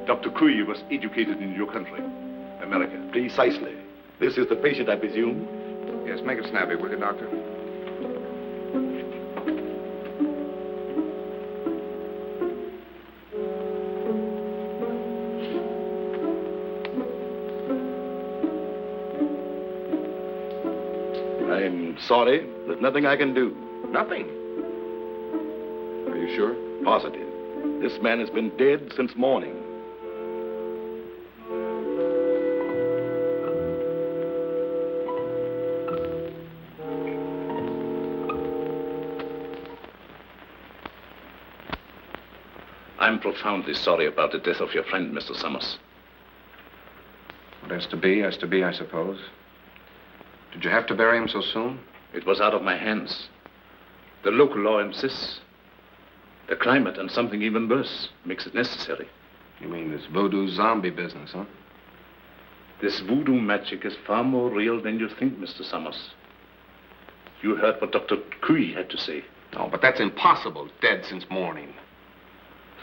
Dr. Kui was educated in your country, America. Precisely. This is the patient, I presume? Yes, make it snappy, will you, Doctor? sorry. There's nothing I can do. Nothing. Are you sure? Positive. This man has been dead since morning. I'm profoundly sorry about the death of your friend, Mr. Summers. What has to be, I suppose. Did you have to bury him so soon? It was out of my hands. The local law insists. The climate and something even worse makes it necessary. You mean this voodoo zombie business, huh? This voodoo magic is far more real than you think, Mr. Summers. You heard what Dr. Cui had to say. No, but that's impossible. Dead since morning.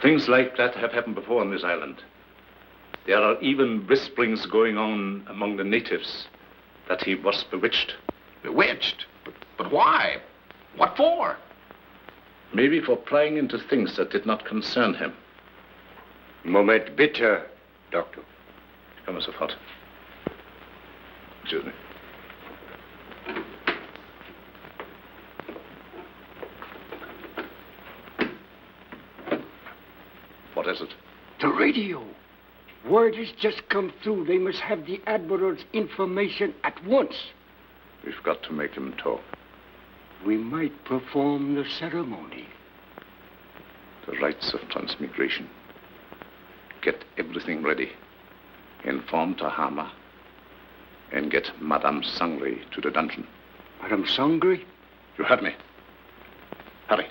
Things like that have happened before on this island. There are even whisperings going on among the natives that he was bewitched. Bewitched? But why? What for? Maybe for prying into things that did not concern him. Moment bitte, Doctor. Come sofort. Excuse me. What is it? The radio. Word has just come through. They must have the Admiral's information at once. We've got to make him talk. We might perform the ceremony. The rites of transmigration. Get everything ready. Inform Tahama. And get Madame Sangre to the dungeon. Madame Sangre? You heard me. Hurry.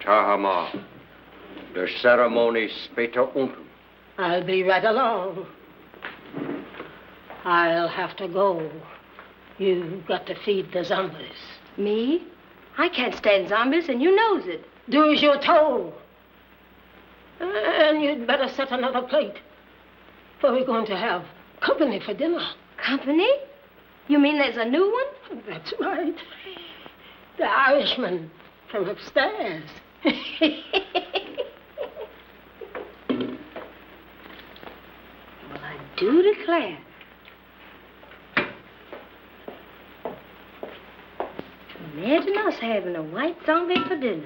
Tahama, the ceremony später unten. I'll be right along. I'll have to go. You've got to feed the zombies. Me? I can't stand zombies, and you knows it. Do as you're told. And you'd better set another plate. For we're going to have company for dinner. Company? You mean there's a new one? That's right. The Irishman from upstairs. Well, I do declare. Imagine us having a white zombie for dinner.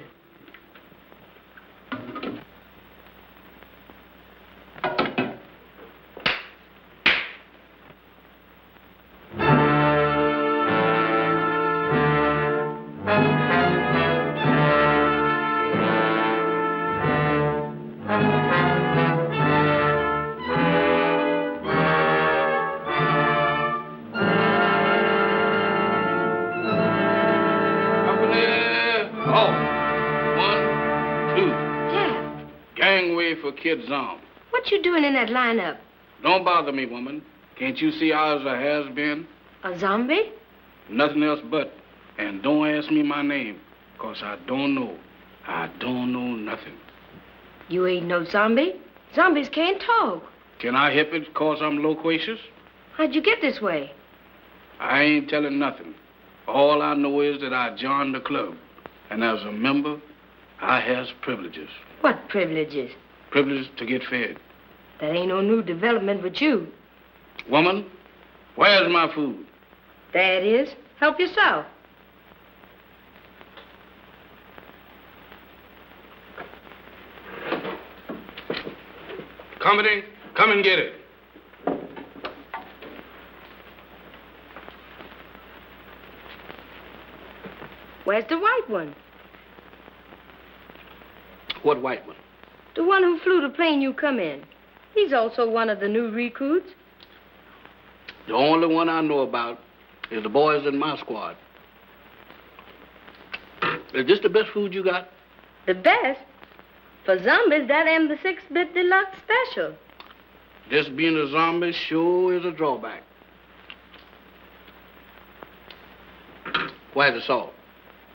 Kid Zom. What you doing in that lineup? Don't bother me, woman. Can't you see I was a has-been? A zombie? Nothing else but. And don't ask me my name, 'cause I don't know. I don't know nothing. You ain't no zombie. Zombies can't talk. Can I help it 'cause I'm loquacious? How'd you get this way? I ain't telling nothing. All I know is that I joined the club. And as a member, I has privileges. What privileges? Privileges to get fed. That ain't no new development with you. Woman, where's my food? There it is. Help yourself. Company, come and get it. Where's the white one? What white one? The one who flew the plane you come in. He's also one of the new recruits. The only one I know about is the boys in my squad. Is this the best food you got? The best? For zombies, that am the 6-bit deluxe special. This being a zombie sure is a drawback. Where's the salt?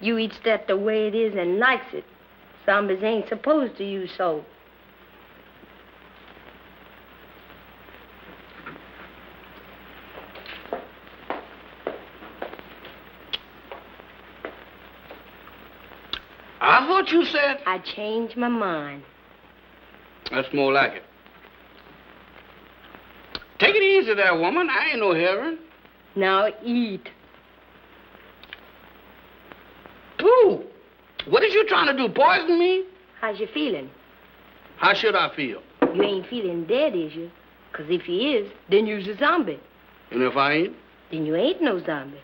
You eats that the way it is and likes it. Zombies ain't supposed to use salt. what you said? I changed my mind. That's more like it. Take it easy there, woman. I ain't no heron. Now eat. Ooh, what is you trying to do, poison me? How's you feeling? How should I feel? You ain't feeling dead, is you? 'Cause if you is, then you's a zombie. And if I ain't? Then you ain't no zombie.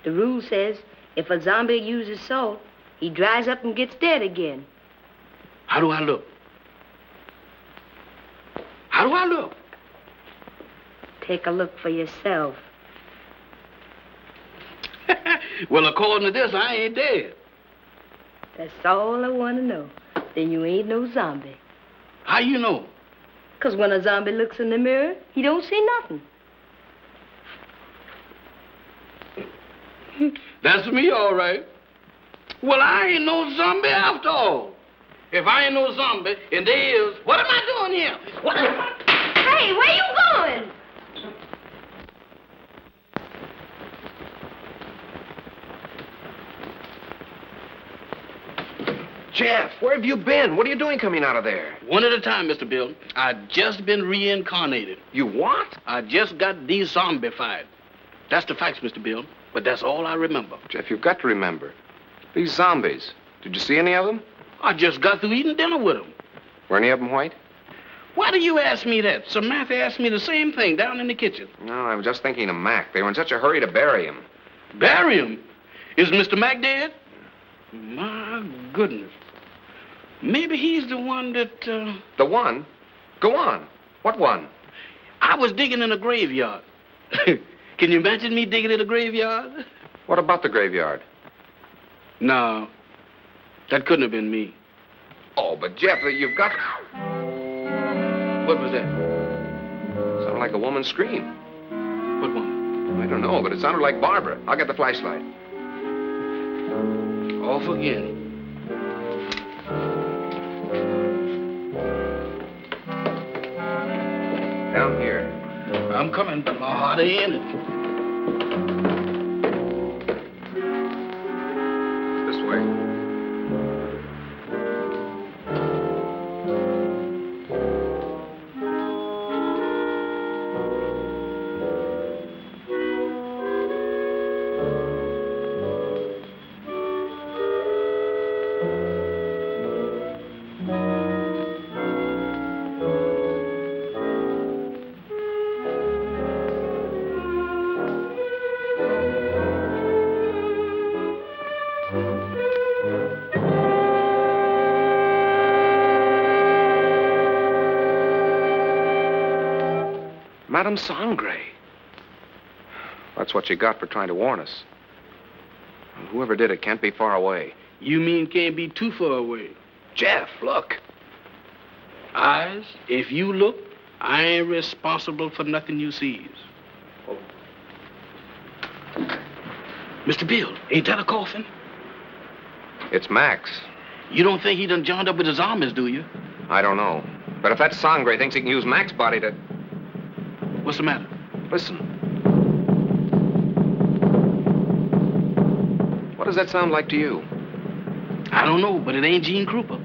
The rule says if a zombie uses salt, he dries up and gets dead again. How do I look? How do I look? Take a look for yourself. Well, according to this, I ain't dead. That's all I want to know. Then you ain't no zombie. How you know? 'Cause when a zombie looks in the mirror, he don't see nothing. That's me, all right. Well, I ain't no zombie after all. If I ain't no zombie, and there is, what am I doing here? What am I... Hey, where you going? Jeff, where have you been? What are you doing coming out of there? One at a time, Mr. Bill. I just been reincarnated. You what? I just got de-zombified. That's the facts, Mr. Bill. But that's all I remember. Jeff, you've got to remember. These zombies. Did you see any of them? I just got through eating dinner with them. Were any of them white? Why do you ask me that? Samantha asked me the same thing down in the kitchen. No, I was just thinking of Mac. They were in such a hurry to bury him. Bury him? Is Mr. Mac dead? My goodness. Maybe he's the one that... The one? Go on. What one? I was digging in a graveyard. Can you imagine me digging in a graveyard? What about the graveyard? No, that couldn't have been me. Oh, but Jeff, you've got... What was that? Sounded like a woman's scream. What one? I don't know, but it sounded like Barbara. I'll get the flashlight. Off again. Down here. I'm coming, but my heart ain't in it. This way. Madame Sangre. That's what you got for trying to warn us. Whoever did it can't be far away. You mean can't be too far away? Jeff, look. Eyes, if you look, I ain't responsible for nothing you sees. Oh. Mr. Bill, ain't that a coffin? It's Max. You don't think he done joined up with his armies, do you? I don't know. But if that Sangre thinks he can use Max's body to... What's the matter? Listen. What does that sound like to you? I don't know, but it ain't Gene Krupa.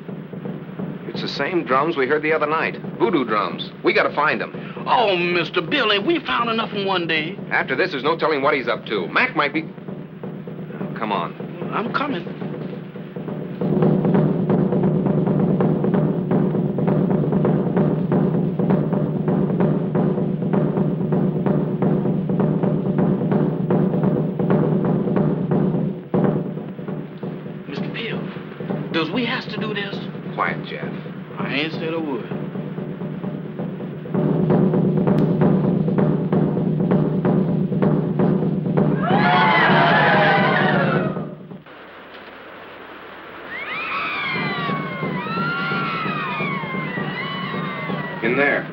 It's the same drums we heard the other night. Voodoo drums. We gotta find them. Oh, Mr. Bill, ain't we found enough in one day? After this, there's no telling what he's up to. Mac might be... Come on. I'm coming. Does we has to do this? Quiet, Jeff. I ain't said a word. In there.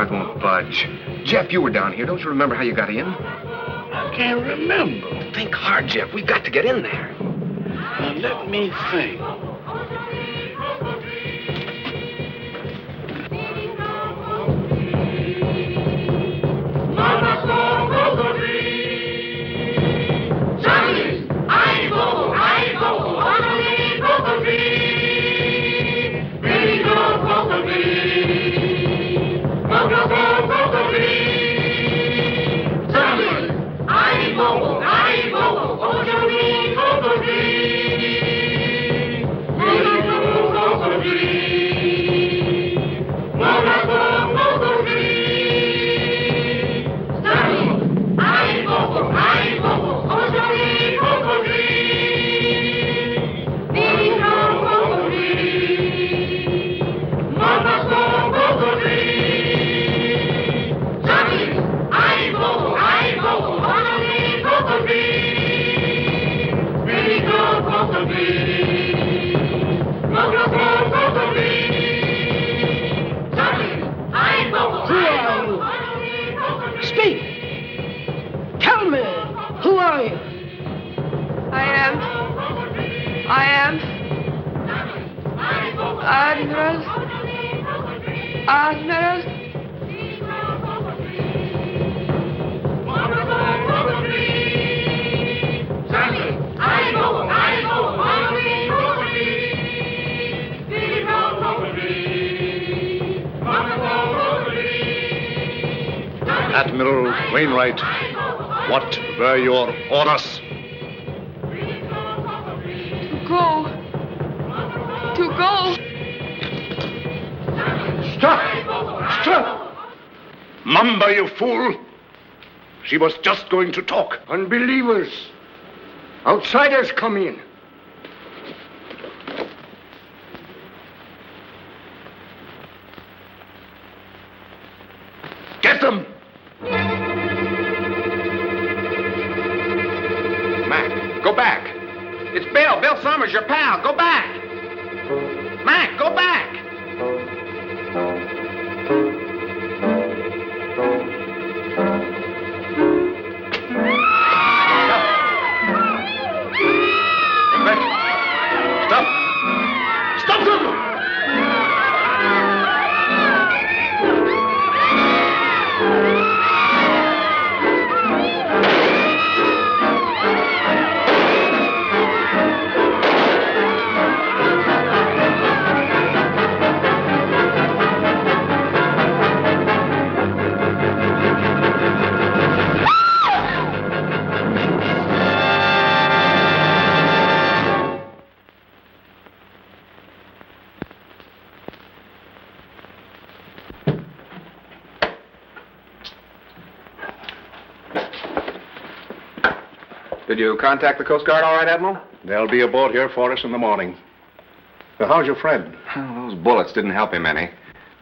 It won't budge. Jeff, you were down here. Don't you remember how you got in? I can't remember. Think hard, Jeff. We've got to get in there. Now, let me think. Speak! Tell me, who are you? I am Admiral. Admiral Wainwright, what were your orders? To go. Stop! Mamba, you fool! She was just going to talk. Unbelievers. Outsiders come in. Get them! Mac, go back. It's Bill. Bill Summers, your pal. Go back. Mac, go back. Stop them! Did you contact the Coast Guard all right, Admiral? They'll be aboard here for us in the morning. Now, how's your friend? Those bullets didn't help him any.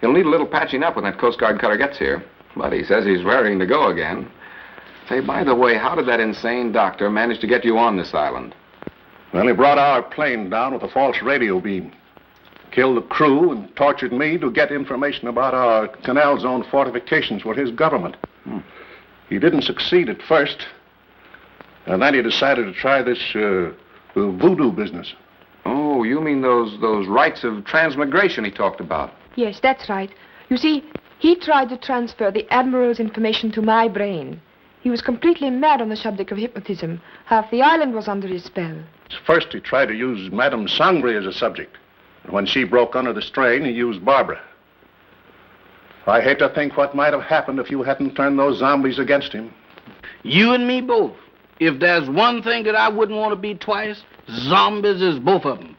He'll need a little patching up when that Coast Guard cutter gets here. But he says he's raring to go again. Say, by the way, how did that insane doctor manage to get you on this island? Well, he brought our plane down with a false radio beam. Killed the crew and tortured me to get information about our canal zone fortifications with his government. He didn't succeed at first. And then he decided to try this voodoo business. Oh, you mean those rites of transmigration he talked about? Yes, that's right. You see, he tried to transfer the Admiral's information to my brain. He was completely mad on the subject of hypnotism. Half the island was under his spell. First, he tried to use Madame Sangre as a subject. And when she broke under the strain, he used Barbara. I hate to think what might have happened if you hadn't turned those zombies against him. You and me both. If there's one thing that I wouldn't want to be twice, zombies is both of them.